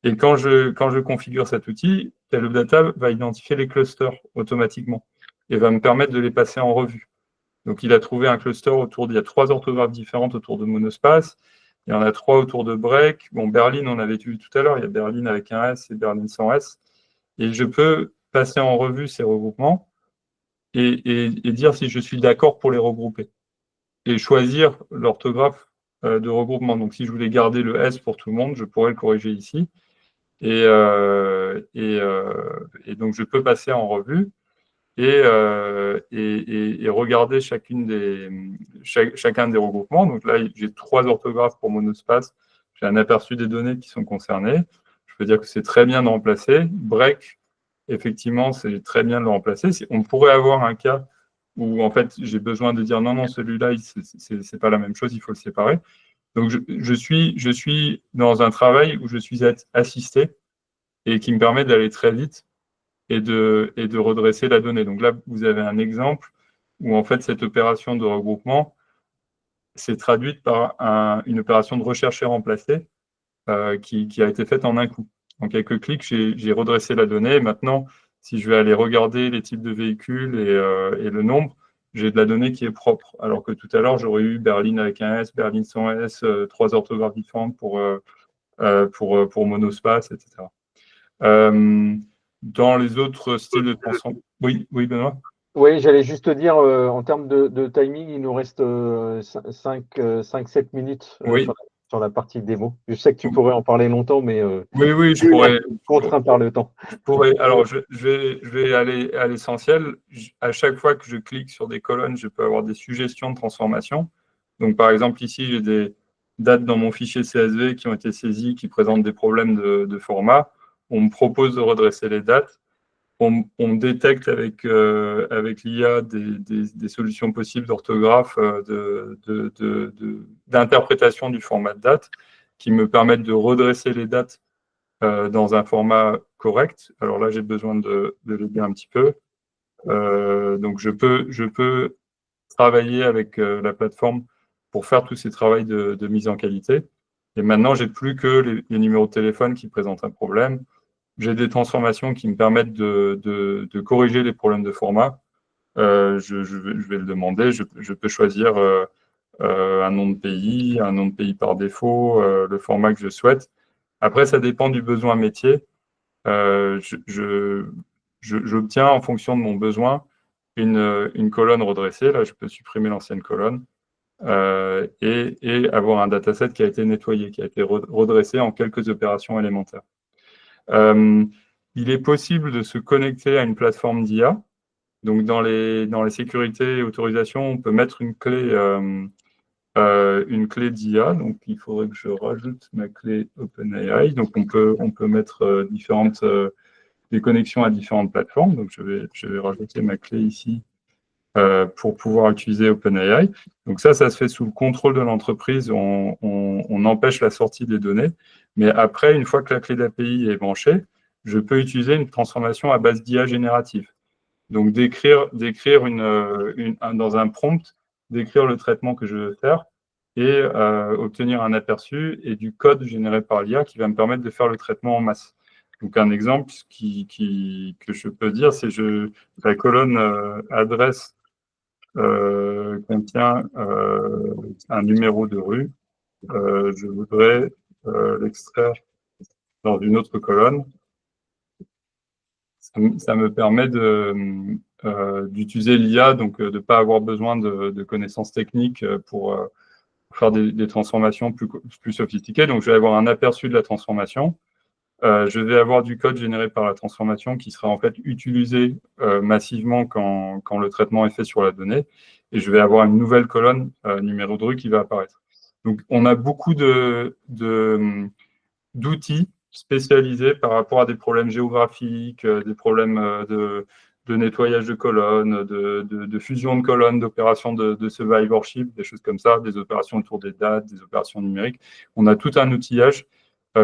Et quand je configure cet outil, TeleData va identifier les clusters automatiquement et va me permettre de les passer en revue. Donc, il a trouvé un cluster il y a 3 orthographes différentes autour de monospace. Il y en a 3 autour de break. Bon, Berlin, on avait vu tout à l'heure. Il y a Berlin avec un S et Berlin sans S. Et je peux passer en revue ces regroupements et dire si je suis d'accord pour les regrouper. Et choisir l'orthographe de regroupement. Donc, si je voulais garder le S pour tout le monde, je pourrais le corriger ici. Et donc, je peux passer en revue et regarder chacun des regroupements. Donc là, j'ai 3 orthographes pour monospace. J'ai un aperçu des données qui sont concernées. Je peux dire que c'est très bien de remplacer. Break, effectivement, c'est très bien de le remplacer. On pourrait avoir un cas où, en fait, j'ai besoin de dire non, celui-là, c'est pas la même chose, il faut le séparer. Donc, je suis dans un travail où je suis assisté et qui me permet d'aller très vite et de redresser la donnée. Donc là, vous avez un exemple où, en fait, cette opération de regroupement s'est traduite par une opération de recherche et remplacer qui a été faite en un coup. En quelques clics, j'ai redressé la donnée. Et maintenant, si je vais aller regarder les types de véhicules et le nombre, j'ai de la donnée qui est propre. Alors que tout à l'heure, j'aurais eu Berlin avec un S, Berlin sans S, 3 orthographes différentes pour monospace, etc. Dans les autres styles de transformation. Oui, Benoît. Oui, j'allais juste te dire, en termes de timing, il nous reste 5-7 minutes Oui. sur la partie démo. Je sais que tu pourrais en parler longtemps, mais oui, je pourrais. Contraint par le temps. Alors, je vais aller à l'essentiel. À chaque fois que je clique sur des colonnes, je peux avoir des suggestions de transformation. Donc, par exemple, ici, j'ai des dates dans mon fichier CSV qui ont été saisies, qui présentent des problèmes de format. On me propose de redresser les dates. On détecte avec l'IA des solutions possibles d'orthographe, d'interprétation du format de date, qui me permettent de redresser les dates dans un format correct. Alors là, j'ai besoin de l'aider un petit peu. Donc, je peux travailler avec la plateforme pour faire tous ces travaux de mise en qualité. Et maintenant, j'ai plus que les numéros de téléphone qui présentent un problème. J'ai des transformations qui me permettent de corriger les problèmes de format. Je vais le demander. Je peux choisir un nom de pays par défaut, le format que je souhaite. Après, ça dépend du besoin métier. J'obtiens en fonction de mon besoin une colonne redressée. Là, je peux supprimer l'ancienne colonne et avoir un dataset qui a été nettoyé, qui a été redressé en quelques opérations élémentaires. Il est possible de se connecter à une plateforme d'IA. Donc, dans les sécurités et autorisations, on peut mettre une clé d'IA. Donc, il faudrait que je rajoute ma clé OpenAI. Donc, on peut mettre des connexions à différentes plateformes. Donc, je vais rajouter ma clé ici pour pouvoir utiliser OpenAI. Donc, ça se fait sous le contrôle de l'entreprise. On empêche la sortie des données. Mais après, une fois que la clé d'API est branchée, je peux utiliser une transformation à base d'IA générative. Donc, d'écrire dans un prompt, d'écrire le traitement que je veux faire et obtenir un aperçu et du code généré par l'IA qui va me permettre de faire le traitement en masse. Donc, un exemple que je peux dire, c'est la colonne adresse contient un numéro de rue. Je voudrais l'extraire dans une autre colonne. Ça me permet d'utiliser l'IA, donc de ne pas avoir besoin de connaissances techniques pour faire des transformations plus sophistiquées. Donc, je vais avoir un aperçu de la transformation. Je vais avoir du code généré par la transformation qui sera en fait utilisé massivement quand le traitement est fait sur la donnée. Et je vais avoir une nouvelle colonne numéro de rue qui va apparaître. Donc, on a beaucoup d'outils spécialisés par rapport à des problèmes géographiques, des problèmes de nettoyage de colonnes, de fusion de colonnes, d'opérations de survivorship, des choses comme ça, des opérations autour des dates, des opérations numériques. On a tout un outillage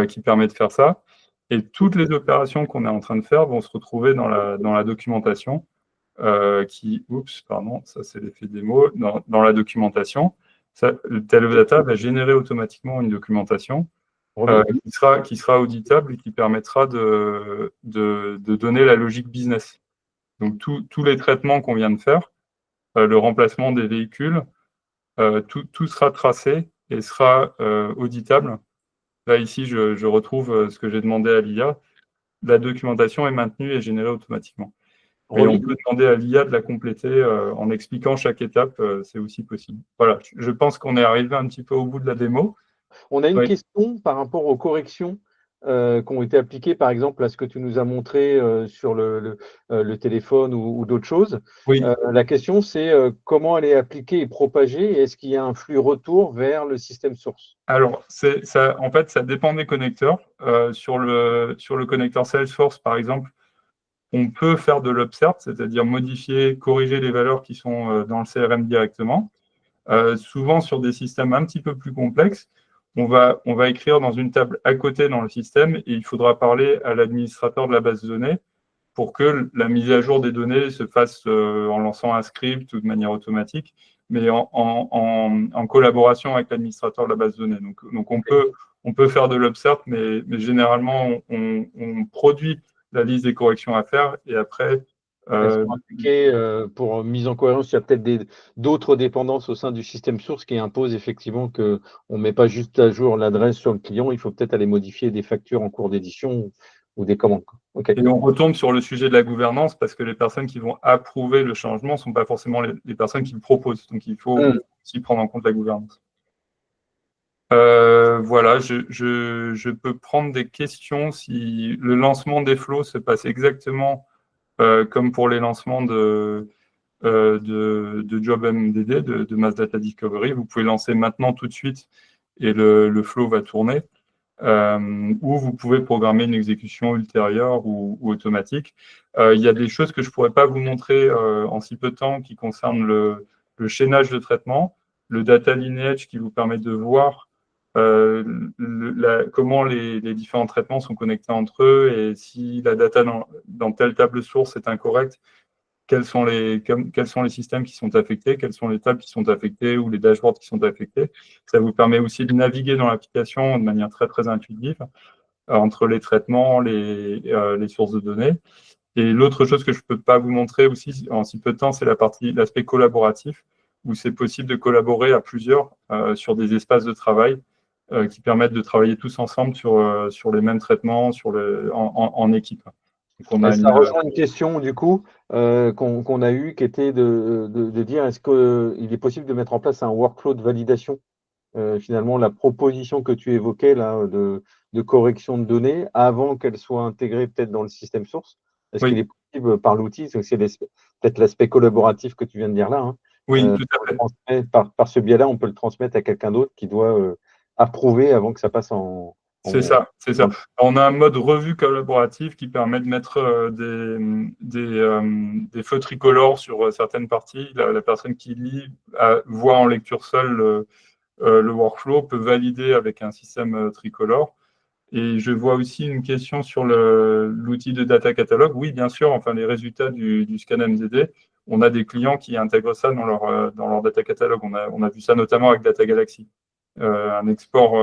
qui permet de faire ça. Et toutes les opérations qu'on est en train de faire vont se retrouver dans la documentation pardon, ça c'est l'effet démo, dans la documentation. TeleData va générer automatiquement une documentation qui sera auditable et qui permettra de donner la logique business. Donc, tous les traitements qu'on vient de faire, le remplacement des véhicules, tout sera tracé et sera auditable. Là, ici, je retrouve ce que j'ai demandé à l'IA. La documentation est maintenue et générée automatiquement. Et on peut demander à l'IA de la compléter en expliquant chaque étape, c'est aussi possible. Voilà, je pense qu'on est arrivé un petit peu au bout de la démo. On a une question par rapport aux corrections qui ont été appliquées, par exemple, à ce que tu nous as montré sur le téléphone ou d'autres choses. Oui. La question, c'est comment elle est appliquée et propagée, et est-ce qu'il y a un flux retour vers le système source? Alors, en fait, ça dépend des connecteurs. Sur le connecteur Salesforce, par exemple, on peut faire de l'upsert, c'est-à-dire modifier, corriger les valeurs qui sont dans le CRM directement. Souvent, sur des systèmes un petit peu plus complexes, on va écrire dans une table à côté dans le système et il faudra parler à l'administrateur de la base de données pour que la mise à jour des données se fasse en lançant un script ou de manière automatique, mais en collaboration avec l'administrateur de la base de données. Donc on peut faire de l'upsert, mais généralement, on produit la liste des corrections à faire et après, pour mise en cohérence, il y a peut-être d'autres dépendances au sein du système source qui imposent effectivement qu'on ne met pas juste à jour l'adresse sur le client, il faut peut-être aller modifier des factures en cours d'édition ou des commandes. Okay. Et on retombe sur le sujet de la gouvernance parce que les personnes qui vont approuver le changement ne sont pas forcément les personnes qui le proposent. Donc, il faut aussi prendre en compte la gouvernance. Voilà, je peux prendre des questions si le lancement des flows se passe exactement comme pour les lancements de JobMDD, de Mass Data Discovery. Vous pouvez lancer maintenant tout de suite et le flow va tourner. Ou vous pouvez programmer une exécution ultérieure ou automatique. Il y a des choses que je ne pourrais pas vous montrer en si peu de temps qui concernent le chaînage de traitement, le data lineage qui vous permet de voir comment les différents traitements sont connectés entre eux et si la data dans telle table source est incorrecte, quels sont les systèmes qui sont affectés, quelles sont les tables qui sont affectées ou les dashboards qui sont affectés. Ça vous permet aussi de naviguer dans l'application de manière très, très intuitive entre les traitements, les sources de données. Et l'autre chose que je ne peux pas vous montrer aussi en si peu de temps, c'est l'aspect collaboratif, où c'est possible de collaborer à plusieurs sur des espaces de travail qui permettent de travailler tous ensemble sur les mêmes traitements en équipe. Donc on Et a ça rejoint une question du coup qu'on a eue qui était de dire est-ce qu'il est possible de mettre en place un workflow de validation finalement la proposition que tu évoquais là de correction de données avant qu'elle soit intégrée peut-être dans le système source. Est-ce qu'il oui, est possible par l'outil, c'est peut-être l'aspect collaboratif que tu viens de dire là, hein, oui, tout à fait. par ce biais-là, on peut le transmettre à quelqu'un d'autre qui doit approuver avant que ça passe C'est en, ça, c'est ça. On a un mode revue collaboratif qui permet de mettre des feux tricolores sur certaines parties. La personne qui lit voit en lecture seule le workflow, peut valider avec un système tricolore. Et je vois aussi une question sur l'outil de data catalogue. Oui, bien sûr, enfin, les résultats du scan MDD, on a des clients qui intègrent ça dans leur data catalogue. On a vu ça notamment avec Data Galaxy. Un export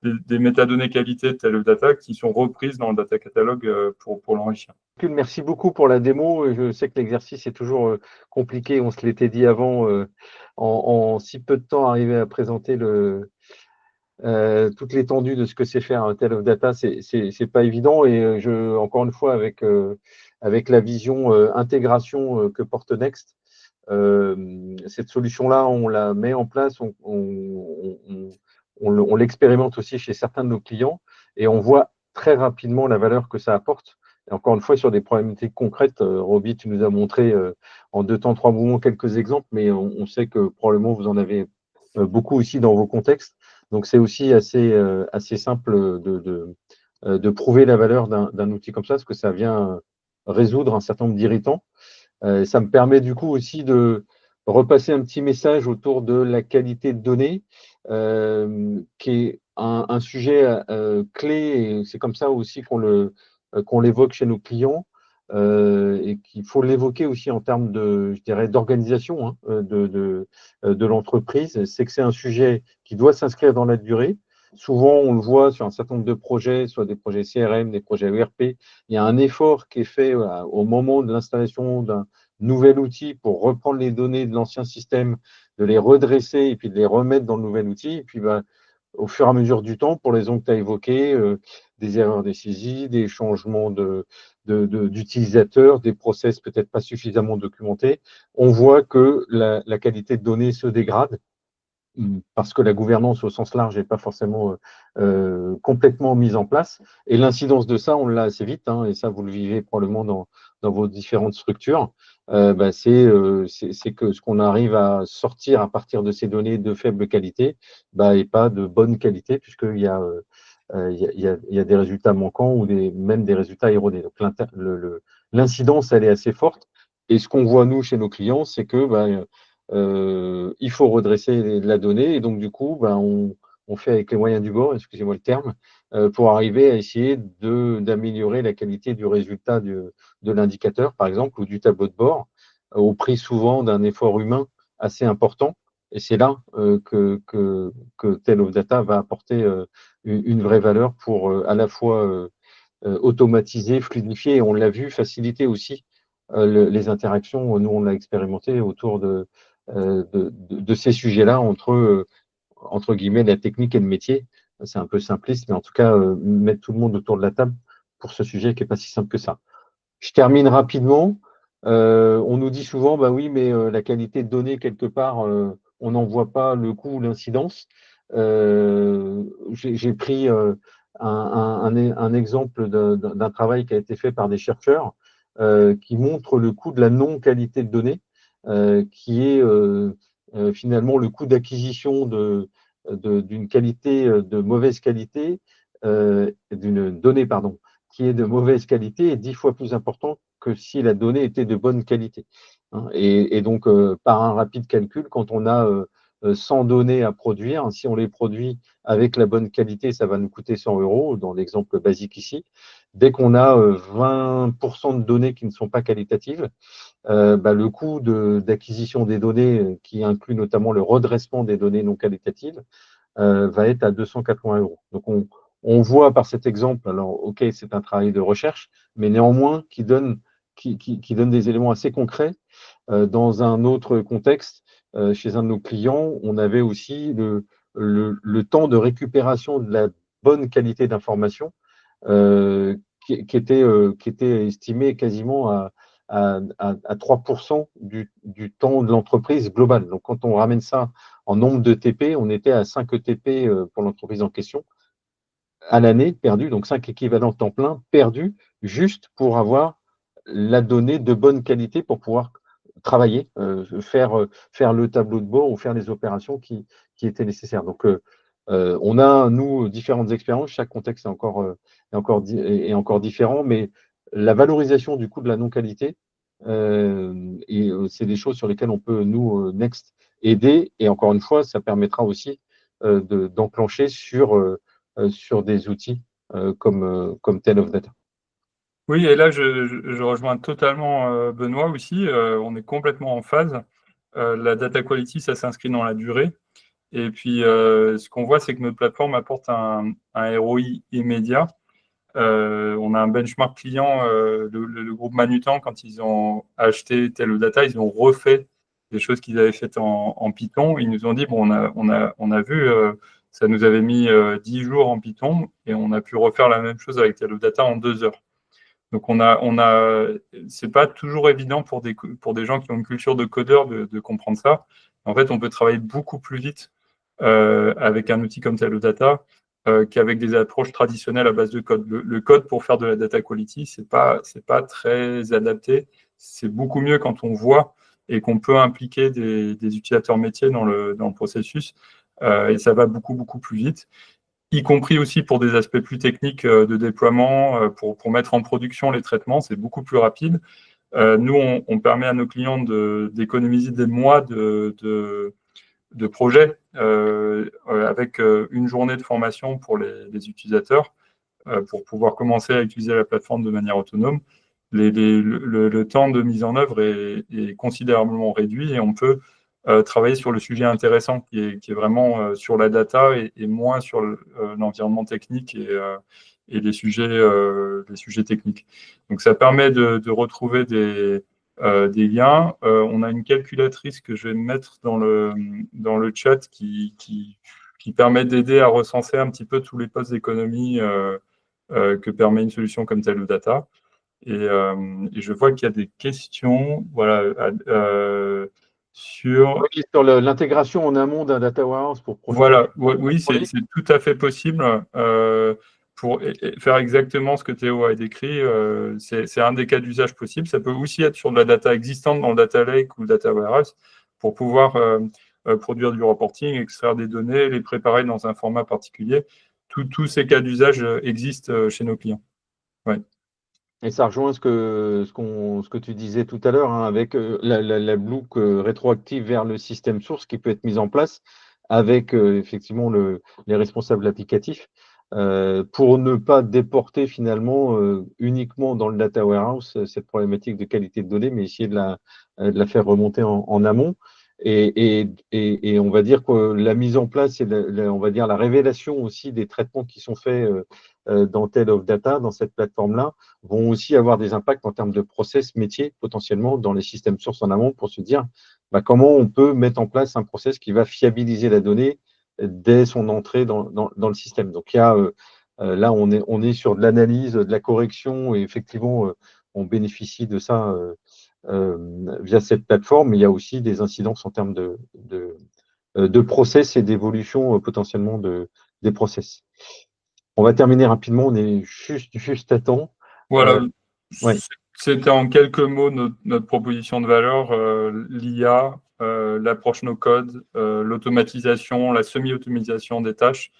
des métadonnées qualité de telle data qui sont reprises dans le data catalogue pour l'enrichir. Merci beaucoup pour la démo. Je sais que l'exercice est toujours compliqué. On se l'était dit avant, en si peu de temps, arriver à présenter toute l'étendue de ce que c'est faire un Tale of Data, c'est pas évident. Et encore une fois, avec la vision intégration que porte Next, cette solution-là, on la met en place, on l'expérimente aussi chez certains de nos clients et on voit très rapidement la valeur que ça apporte. Et encore une fois, sur des problématiques concrètes, Roby, tu nous as montré en 2 temps, 3 mouvements quelques exemples, mais on sait que probablement vous en avez beaucoup aussi dans vos contextes. Donc, c'est aussi assez simple de prouver la valeur d'un outil comme ça, parce que ça vient résoudre un certain nombre d'irritants. Ça me permet du coup aussi de repasser un petit message autour de la qualité de données, qui est un sujet clé, et c'est comme ça aussi qu'on l'évoque chez nos clients, et qu'il faut l'évoquer aussi en termes je dirais, d'organisation hein, de l'entreprise. C'est que c'est un sujet qui doit s'inscrire dans la durée. Souvent, on le voit sur un certain nombre de projets, soit des projets CRM, des projets ERP, il y a un effort qui est fait au moment de l'installation d'un nouvel outil pour reprendre les données de l'ancien système, de les redresser et puis de les remettre dans le nouvel outil. Et puis, au fur et à mesure du temps, pour les raisons que tu as évoquées, des erreurs de saisie, des changements d'utilisateurs, des process peut-être pas suffisamment documentés, on voit que la qualité de données se dégrade parce que la gouvernance au sens large n'est pas forcément complètement mise en place. Et l'incidence de ça, on l'a assez vite, hein, et ça, vous le vivez probablement dans vos différentes structures. C'est que ce qu'on arrive à sortir à partir de ces données de faible qualité et pas de bonne qualité, puisqu'il y a, il y a des résultats manquants ou même des résultats erronés. Donc, l'incidence, elle est assez forte. Et ce qu'on voit, nous, chez nos clients, c'est que il faut redresser la donnée et donc du coup, on fait avec les moyens du bord, excusez-moi le terme, pour arriver à essayer d'améliorer la qualité du résultat de l'indicateur, par exemple, ou du tableau de bord, au prix souvent d'un effort humain assez important. Et c'est là que Tale of Data va apporter une vraie valeur pour à la fois automatiser, fluidifier, et on l'a vu, faciliter aussi les interactions. Nous, on l'a expérimenté autour de ces sujets-là entre guillemets, la technique et le métier. C'est un peu simpliste, mais en tout cas, mettre tout le monde autour de la table pour ce sujet qui n'est pas si simple que ça. Je termine rapidement. On nous dit souvent, bah oui, mais la qualité de données, quelque part, on n'en voit pas le coût ou l'incidence. J'ai pris un exemple d'un travail qui a été fait par des chercheurs qui montre le coût de la non-qualité de données, qui est finalement le coût d'acquisition d'une qualité de mauvaise qualité, d'une donnée, pardon, qui est de mauvaise qualité est 10 fois plus important que si la donnée était de bonne qualité. Hein. Et donc, par un rapide calcul, quand on a 100 données à produire. Si on les produit avec la bonne qualité, ça va nous coûter 100 euros, dans l'exemple basique ici. Dès qu'on a 20% de données qui ne sont pas qualitatives, le coût d'acquisition des données, qui inclut notamment le redressement des données non qualitatives, va être à 280 euros. Donc, on voit par cet exemple, alors, OK, c'est un travail de recherche, mais néanmoins qui donne des éléments assez concrets. Dans un autre contexte, chez un de nos clients, on avait aussi le temps de récupération de la bonne qualité d'information euh, qui était estimé quasiment à 3% du temps de l'entreprise globale. Donc, quand on ramène ça en nombre de TP, on était à 5 TP pour l'entreprise en question à l'année perdue, donc 5 équivalents temps plein perdus juste pour avoir la donnée de bonne qualité pour pouvoir travailler, faire le tableau de bord ou faire les opérations qui étaient nécessaires. Donc, on a, nous, différentes expériences. Chaque contexte est encore différent, mais la valorisation du coût de la non-qualité, c'est des choses sur lesquelles on peut, nous, Next, aider. Et encore une fois, ça permettra aussi d'enclencher sur des outils comme Tale of Data. Oui, et là, je rejoins totalement Benoît aussi. On est complètement en phase. La data quality, ça s'inscrit dans la durée. Et puis, ce qu'on voit, c'est que notre plateforme apporte un ROI immédiat. On a un benchmark client, le groupe Manutan, quand ils ont acheté Tell Data, ils ont refait des choses qu'ils avaient faites en Python. Ils nous ont dit, bon, on a vu, ça nous avait mis 10 jours en Python et on a pu refaire la même chose avec Tell Data en 2 heures. Donc, c'est pas toujours évident pour des gens qui ont une culture de codeur de comprendre ça. En fait, on peut travailler beaucoup plus vite avec un outil comme Tell Data qu'avec des approches traditionnelles à base de code. Le code pour faire de la data quality, c'est pas très adapté. C'est beaucoup mieux quand on voit et qu'on peut impliquer des utilisateurs métiers dans le processus. Et ça va beaucoup, beaucoup plus vite, y compris aussi pour des aspects plus techniques de déploiement, pour mettre en production les traitements, c'est beaucoup plus rapide. Nous, on permet à nos clients d'économiser des mois de projet avec une journée de formation pour les utilisateurs pour pouvoir commencer à utiliser la plateforme de manière autonome. Le temps de mise en œuvre est considérablement réduit et on peut travailler sur le sujet intéressant qui est vraiment sur la data et moins sur l'environnement technique et les sujets techniques. Donc ça permet de retrouver des liens. On a une calculatrice que je vais mettre dans le chat qui permet d'aider à recenser un petit peu tous les postes d'économie que permet une solution comme Tell Data. Et je vois qu'il y a des questions sur… Oui, sur l'intégration en amont d'un data warehouse pour projeter. Voilà, oui, c'est tout à fait possible pour faire exactement ce que Théo a décrit. C'est un des cas d'usage possibles. Ça peut aussi être sur de la data existante dans le data lake ou le data warehouse pour pouvoir produire du reporting, extraire des données, les préparer dans un format particulier. Tous ces cas d'usage existent chez nos clients. Ouais. Et ça rejoint ce que tu disais tout à l'heure, hein, avec la boucle rétroactive vers le système source qui peut être mise en place avec effectivement les responsables applicatifs pour ne pas déporter finalement uniquement dans le data warehouse cette problématique de qualité de données, mais essayer de la faire remonter en amont. Et on va dire que la mise en place et on va dire la révélation aussi des traitements qui sont faits dans Tale of Data, dans cette plateforme-là, vont aussi avoir des impacts en termes de process métier potentiellement dans les systèmes sources en amont pour se dire comment on peut mettre en place un process qui va fiabiliser la donnée dès son entrée dans le système. Donc, il y a, là, on est sur de l'analyse, de la correction et effectivement, on bénéficie de ça via cette plateforme, mais il y a aussi des incidences en termes de process et d'évolution potentiellement des process. On va terminer rapidement, on est juste à temps. Voilà, Ouais. c'était en quelques mots notre proposition de valeur, l'IA, l'approche no-code, l'automatisation, la semi-automatisation des tâches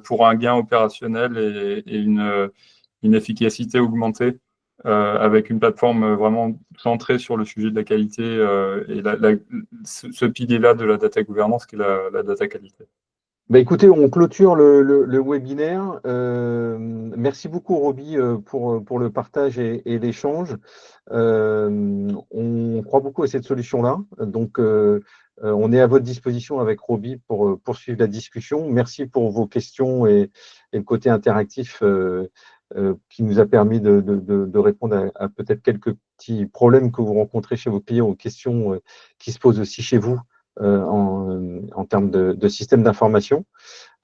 pour un gain opérationnel et une efficacité augmentée avec une plateforme vraiment centrée sur le sujet de la qualité et ce pilier-là de la data gouvernance qui est la data qualité. Bah, écoutez, on clôture le webinaire. Merci beaucoup, Roby, pour le partage et l'échange. On croit beaucoup à cette solution-là. Donc, on est à votre disposition avec Roby pour poursuivre la discussion. Merci pour vos questions et le côté interactif qui nous a permis de répondre à peut-être quelques petits problèmes que vous rencontrez chez vos clients, aux questions qui se posent aussi chez vous en termes de système d'information.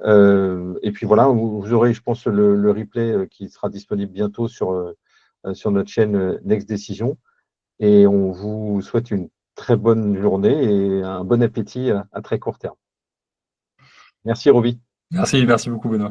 Et puis voilà, vous aurez, je pense, le replay qui sera disponible bientôt sur notre chaîne Next Decision. Et on vous souhaite une très bonne journée et un bon appétit à très court terme. Merci, Roby. Merci beaucoup, Benoît.